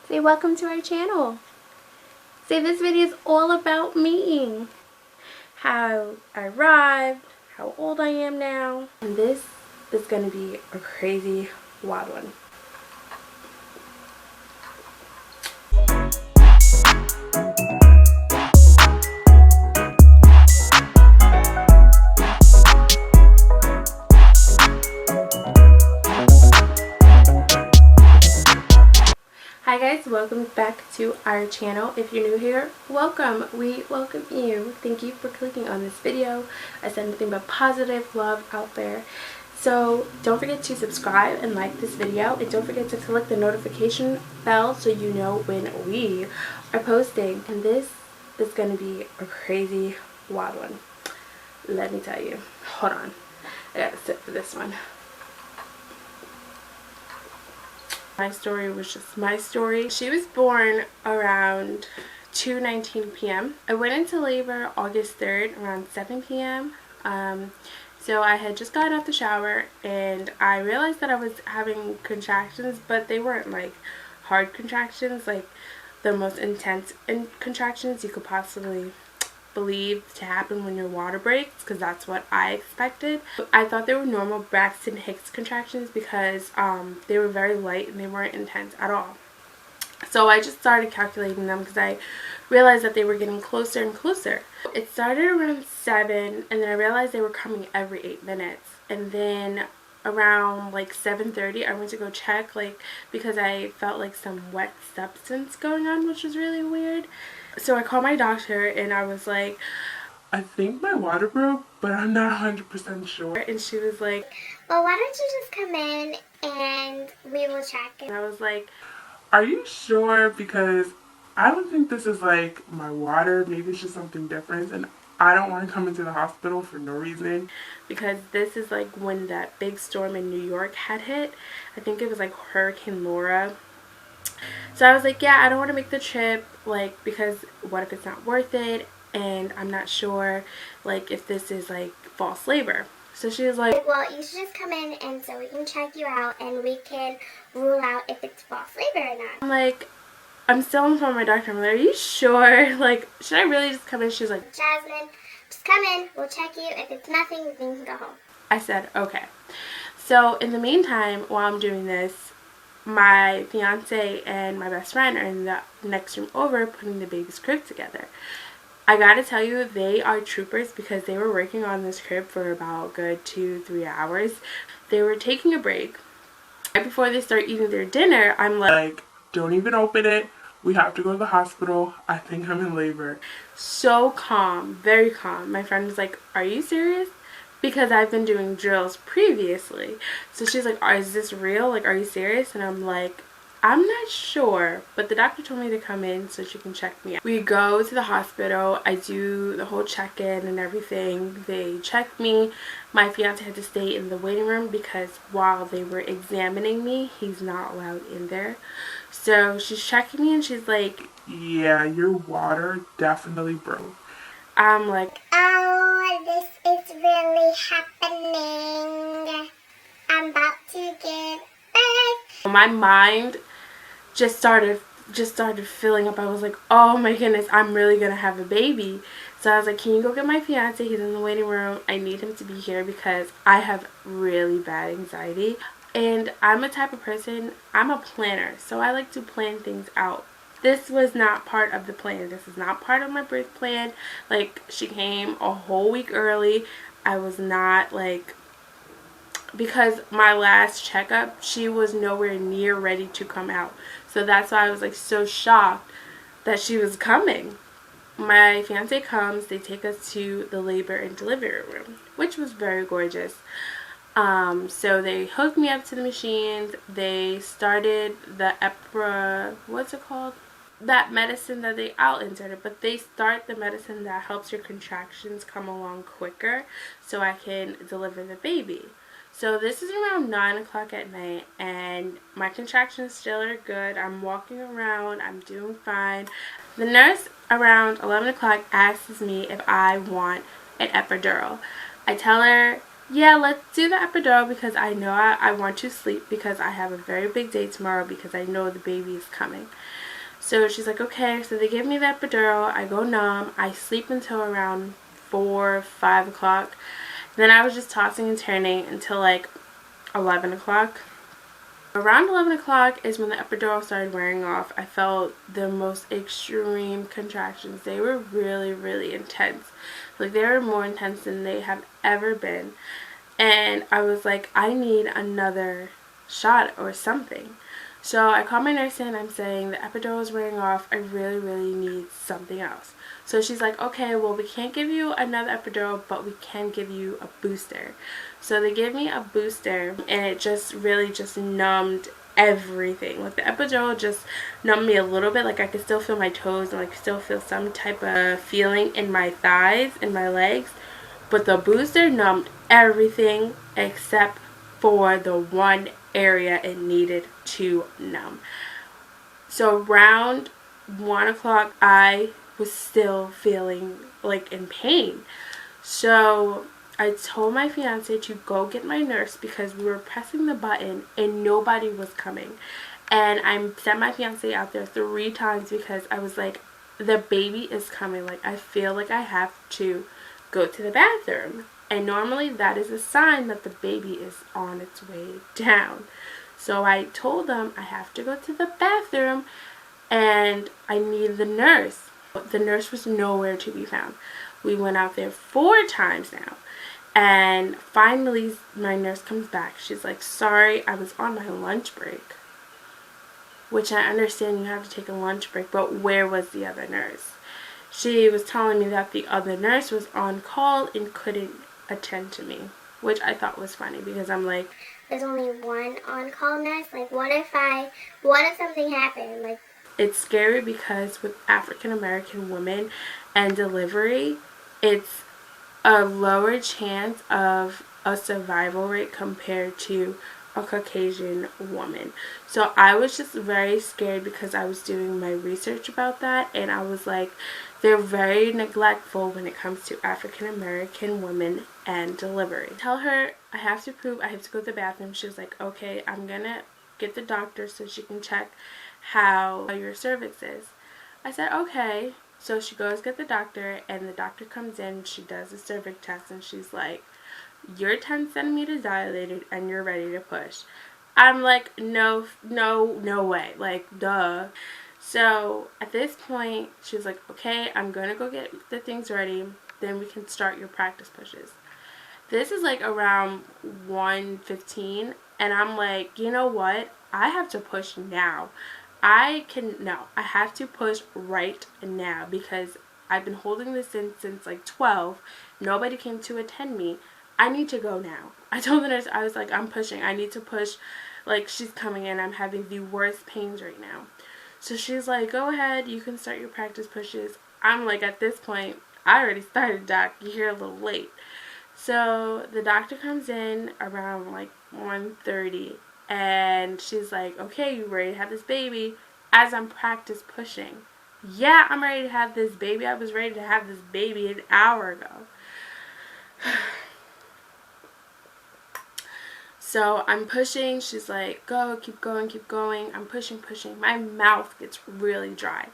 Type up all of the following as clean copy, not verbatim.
Say welcome to our channel. Say this video is all about me. How I arrived, how old I am now. And this is going to be a crazy wild one. Hi guys, welcome back to our channel. If you're new here, welcome. We welcome you. Thank you for clicking on this video. I send nothing but positive love out there. So don't forget to subscribe and like this video, and don't forget to click the notification bell so you know when we are posting. And this is going to be a crazy wild one. Let me tell you. Hold on. I gotta sit for this one. My story was just my story. She was born around 2:19 p.m. I went into labor August 3rd around 7 p.m. So I had just gotten out the shower and I realized that I was having contractions, but they weren't like hard contractions, like the most intense contractions you could possibly believe to happen when your water breaks, because that's what I expected. I thought they were normal Braxton Hicks contractions because they were very light and they weren't intense at all. So I just started calculating them because I realized that they were getting closer and closer. It started around 7 and then I realized they were coming every 8 minutes, and then around like 7:30 I went to go check, like, because I felt like some wet substance going on, which was really weird. So I called my doctor and I was like, I think my water broke, but I'm not 100% sure. And she was like, well, why don't you just come in and we will check. And I was like, are you sure? Because I don't think this is like my water. Maybe it's just something different. And I don't want to come into the hospital for no reason, because this is like when that big storm in New York had hit. I think it was like Hurricane Laura. So I was like, yeah, I don't want to make the trip, like, because what if it's not worth it? And I'm not sure, like, if this is like false labor. So she was like, well, you should just come in and so we can check you out and we can rule out if it's false labor or not. I'm like, I'm still in front of my doctor. I'm like, are you sure? Like, should I really just come in? She's like, Jasmine, just come in. We'll check you. If it's nothing, then you can go home. I said, okay. So in the meantime, while I'm doing this, my fiance and my best friend are in the next room over putting the baby's crib together. I gotta tell you, they are troopers because they were working on this crib for about a good 2-3 hours. They were taking a break. Right before they start eating their dinner, I'm like, don't even open it. We have to go to the hospital. I think I'm in labor. So calm, very calm. My friend was like, are you serious? Because I've been doing drills previously. So she's like, is this real? Like, are you serious? And I'm like, I'm not sure, but the doctor told me to come in so she can check me out. We go to the hospital. I do the whole check-in and everything. They check me. My fiance had to stay in the waiting room because while they were examining me, he's not allowed in there. So she's checking me and she's like, yeah, your water definitely broke. I'm like, oh, this is really happening. I'm about to give birth. My mind just started filling up. I was like, oh my goodness, I'm really gonna have a baby. So I was like, can you go get my fiance? He's in the waiting room. I need him to be here because I have really bad anxiety. And I'm a type of person, I'm a planner, so I like to plan things out. This was not part of the plan. This is not part of my birth plan. Like, she came a whole week early. I was not like, because my last checkup, she was nowhere near ready to come out. So that's why I was like so shocked that she was coming. My fiance comes, they take us to the labor and delivery room, which was very gorgeous. So they hooked me up to the machines. They started the what's it called? That medicine that I'll insert it, but they start the medicine that helps your contractions come along quicker so I can deliver the baby. So this is around 9 o'clock at night and my contractions still are good. I'm walking around, I'm doing fine. The nurse around 11 o'clock asks me if I want an epidural. I tell her yeah, let's do the epidural because I know I want to sleep because I have a very big day tomorrow because I know the baby is coming. So she's like, okay. So they give me the epidural. I go numb. I sleep until around 4, 5 o'clock. Then I was just tossing and turning until like 11 o'clock. Around 11 o'clock is when the epidural started wearing off. I felt the most extreme contractions. They were really, really intense. Like, they were more intense than they have ever been. And I was like, I need another shot or something. So I called my nurse in. I'm saying the epidural is wearing off. I really, really need something else. So she's like, okay, well, we can't give you another epidural, but we can give you a booster. So they gave me a booster, and it just really just numbed everything. Like, the epidural just numbed me a little bit. Like, I could still feel my toes and like still feel some type of feeling in my thighs and my legs. But the booster numbed everything except for the one area it needed to numb. So around 1 o'clock, I was still feeling like in pain. So I told my fiance to go get my nurse because we were pressing the button and nobody was coming. And I sent my fiance out there 3 times because I was like, the baby is coming. Like, I feel like I have to go to the bathroom. And normally that is a sign that the baby is on its way down. So I told them I have to go to the bathroom and I need the nurse. The nurse was nowhere to be found. We went out there 4 times now. And finally my nurse comes back. She's like, sorry, I was on my lunch break. Which I understand you have to take a lunch break, but where was the other nurse? She was telling me that the other nurse was on call and couldn't attend to me, which I thought was funny because I'm like, There's only one on-call nurse. Like, what if something happened? Like, it's scary because with African American women and delivery, it's a lower chance of a survival rate compared to a Caucasian woman. So I was just very scared because I was doing my research about that, and I was like, they're very neglectful when it comes to African American women and delivery. Tell her I have to poop, I have to go to the bathroom. She was like, okay, I'm gonna get the doctor so she can check how your cervix is. I said, okay. So she goes get the doctor, and the doctor comes in, she does the cervix test, and she's like, you're 10 centimeters dilated and you're ready to push. I'm like, no way. Like, duh. So at this point, she was like, okay, I'm going to go get the things ready. Then we can start your practice pushes. This is like around 1:15, and I'm like, you know what? I have to push now. I have to push right now because I've been holding this in since like 12. Nobody came to attend me. I need to go now. I told the nurse, I was like, I'm pushing. I need to push. Like, she's coming in. I'm having the worst pains right now. So she's like, go ahead. You can start your practice pushes. I'm like, at this point, I already started, doc. You're here a little late. So the doctor comes in around like 1:30, and she's like, okay, you ready to have this baby? As I'm practice pushing. Yeah, I'm ready to have this baby. I was ready to have this baby an hour ago. So I'm pushing. She's like, go, keep going, keep going. I'm pushing. My mouth gets really dry.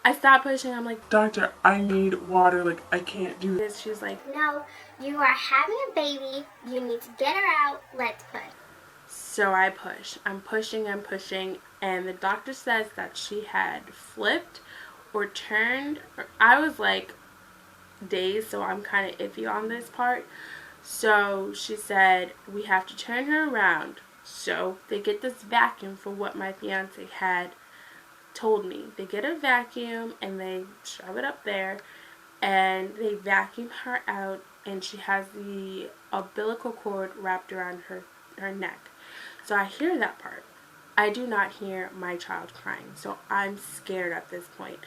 I stop pushing. I'm like, doctor, I need water. Like, I can't do this. She's like, no, you are having a baby. You need to get her out. Let's push. so I push. I'm pushing. And the doctor says that she had flipped or turned. I was like dazed, so I'm kind of iffy on this part. So she said, we have to turn her around. So they get this vacuum for what my fiance had told me. They get a vacuum and they shove it up there and they vacuum her out, and she has the umbilical cord wrapped around her neck. So I hear that part. I do not hear my child crying. So I'm scared at this point.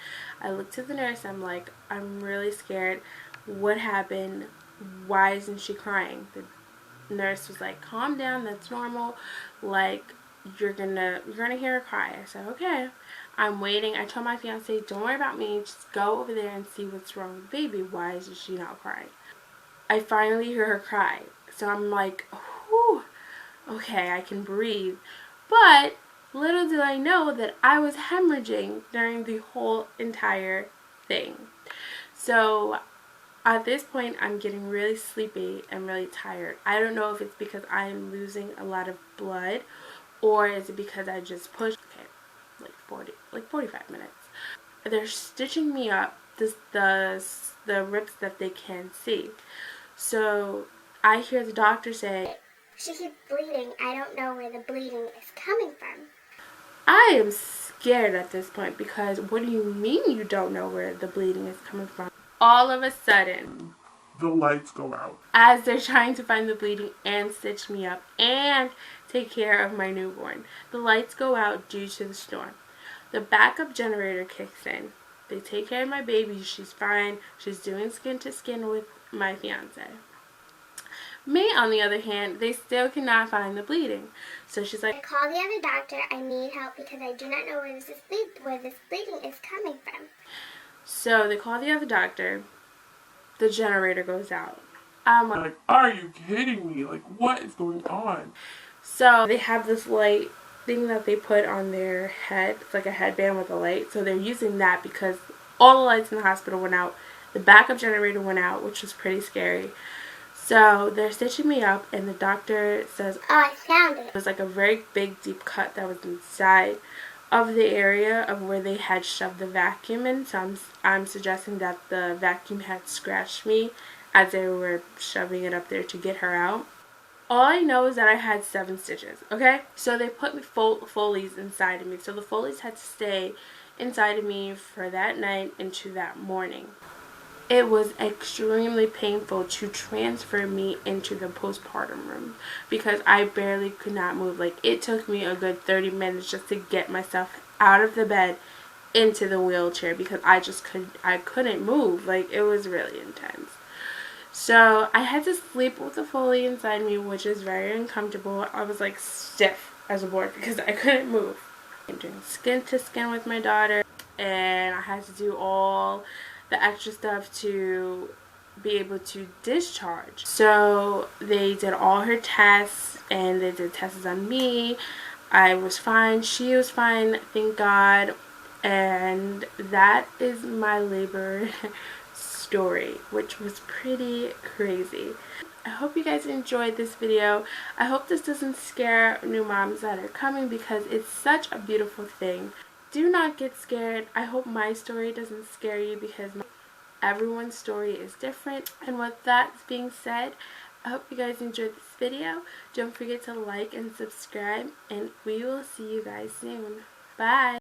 I look to the nurse. I'm like, I'm really scared. What happened? Why isn't she crying? The nurse was like, calm down, that's normal. Like, you're gonna hear her cry. I said, okay. I'm waiting. I told my fiance, don't worry about me, just go over there and see what's wrong with the baby. Why is she not crying? I finally hear her cry. So I'm like, whew, okay, I can breathe. But little did I know that I was hemorrhaging during the whole entire thing. So at this point, I'm getting really sleepy and really tired. I don't know if it's because I'm losing a lot of blood, or is it because I just pushed, okay, like 45 minutes. They're stitching me up, the rips that they can't see. So I hear the doctor say, she keeps bleeding. I don't know where the bleeding is coming from. I am scared at this point, because what do you mean you don't know where the bleeding is coming from? All of a sudden, the lights go out. As they're trying to find the bleeding and stitch me up and take care of my newborn. The lights go out due to the storm. The backup generator kicks in. They take care of my baby. She's fine. She's doing skin to skin with my fiance. Me, on the other hand, they still cannot find the bleeding. So she's I like, call the other doctor. I need help because I do not know where this bleeding is coming from. So they call the other doctor. The generator goes out. I'm like, are you kidding me? Like, what is going on? So they have this light thing that they put on their head. It's like a headband with a light. So they're using that because all the lights in the hospital went out. The backup generator went out, which was pretty scary. So they're stitching me up, and the doctor says, oh, I found it. It was like a very big, deep cut that was inside of the area of where they had shoved the vacuum in. So I'm suggesting that the vacuum had scratched me as they were shoving it up there to get her out. All I know is that I had 7 stitches, okay? So they put me Foley's inside of me. So the Foley's had to stay inside of me for that night into that morning. It was extremely painful to transfer me into the postpartum room because I barely could not move. Like, it took me a good 30 minutes just to get myself out of the bed into the wheelchair because I couldn't move. Like, it was really intense. So I had to sleep with the Foley inside me, which is very uncomfortable. I was like stiff as a board because I couldn't move. I'm doing skin to skin with my daughter, and I had to do all the extra stuff to be able to discharge. So they did all her tests, and they did tests on me. I was fine. She was fine, thank God. And that is my labor story, which was pretty crazy. I hope you guys enjoyed this video. I hope this doesn't scare new moms that are coming because it's such a beautiful thing. Do not get scared. I hope my story doesn't scare you because everyone's story is different. And with that being said, I hope you guys enjoyed this video. Don't forget to like and subscribe, and we will see you guys soon. Bye!